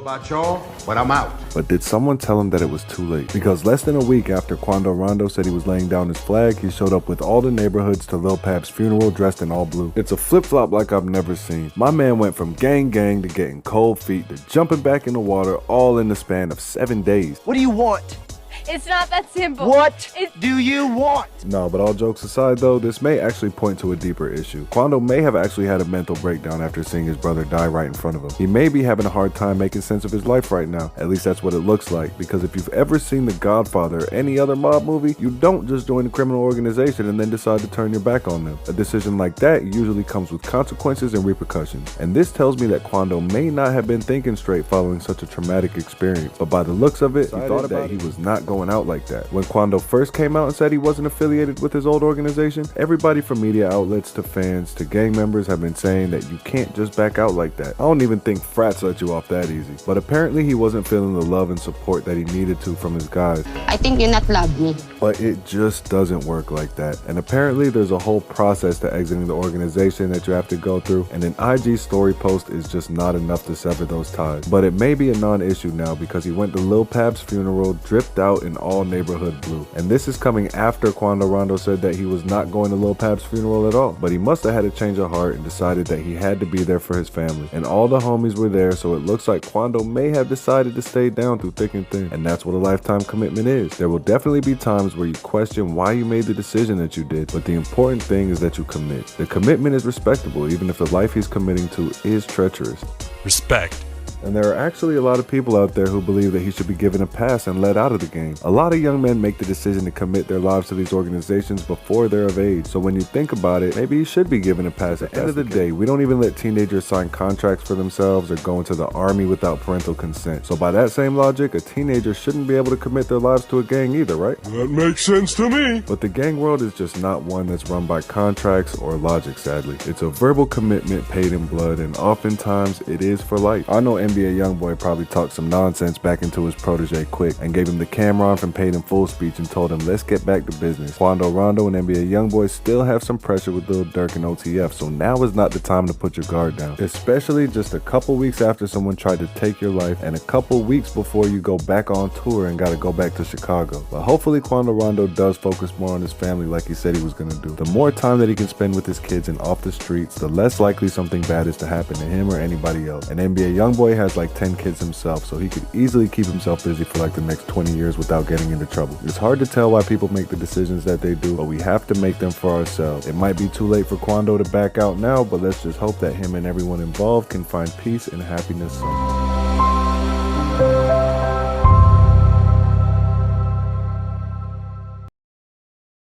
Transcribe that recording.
about y'all, but I'm out. But did someone tell him that it was too late? Because less than a week after Quando Rondo said he was laying down his flag, he showed up with all the neighborhoods to Lil Pap's funeral dressed in all blue. It's a flip-flop like I've never seen. My man went from gang to getting cold feet to jumping back in the water all in the span of 7 days. What do you want? It's not that simple. What do you want? No, but all jokes aside though, this may actually point to a deeper issue. Quando may have actually had a mental breakdown after seeing his brother die right in front of him. He may be having a hard time making sense of his life right now. At least that's what it looks like, because if you've ever seen The Godfather or any other mob movie, you don't just join a criminal organization and then decide to turn your back on them. A decision like that usually comes with consequences and repercussions. And this tells me that Quando may not have been thinking straight following such a traumatic experience. But by the looks of it, he thought that he was not going out like that. When Quando first came out and said he wasn't affiliated with his old organization, everybody from media outlets to fans to gang members have been saying that you can't just back out like that. I don't even think frats let you off that easy. But apparently he wasn't feeling the love and support that he needed to from his guys. I think you not love me. But it just doesn't work like that. And apparently there's a whole process to exiting the organization that you have to go through, and an IG story post is just not enough to sever those ties. But it may be a non-issue now because he went to Lil Pap's funeral dripped out in all neighborhood blue. And this is coming after Quando Rondo said that he was not going to Lil Pap's funeral at all. But he must have had a change of heart and decided that he had to be there for his family. And all the homies were there, so it looks like Quando may have decided to stay down through thick and thin. And that's what a lifetime commitment is. There will definitely be times where you question why you made the decision that you did, but the important thing is that you commit. The commitment is respectable, even if the life he's committing to is treacherous. Respect. And there are actually a lot of people out there who believe that he should be given a pass and let out of the game. A lot of young men make the decision to commit their lives to these organizations before they're of age. So when you think about it, maybe he should be given a pass. At the end of the day, we don't even let teenagers sign contracts for themselves or go into the army without parental consent. So by that same logic, a teenager shouldn't be able to commit their lives to a gang either, right? That makes sense to me. But the gang world is just not one that's run by contracts or logic, sadly. It's a verbal commitment paid in blood, and oftentimes it is for life. I know NBA YoungBoy probably talked some nonsense back into his protege quick and gave him the camera off and paid him full speech and told him, let's get back to business. Quando Rondo and NBA YoungBoy still have some pressure with Lil Durk and OTF, so now is not the time to put your guard down. Especially just a couple weeks after someone tried to take your life and a couple weeks before you go back on tour and gotta go back to Chicago. But hopefully Quando Rondo does focus more on his family like he said he was gonna do. The more time that he can spend with his kids and off the streets, the less likely something bad is to happen to him or anybody else. And NBA YoungBoy has like 10 kids himself, so he could easily keep himself busy for like the next 20 years without getting into trouble. It's hard to tell why people make the decisions that they do, but we have to make them for ourselves. It might be too late for Quando to back out now, but let's just hope that him and everyone involved can find peace and happiness soon.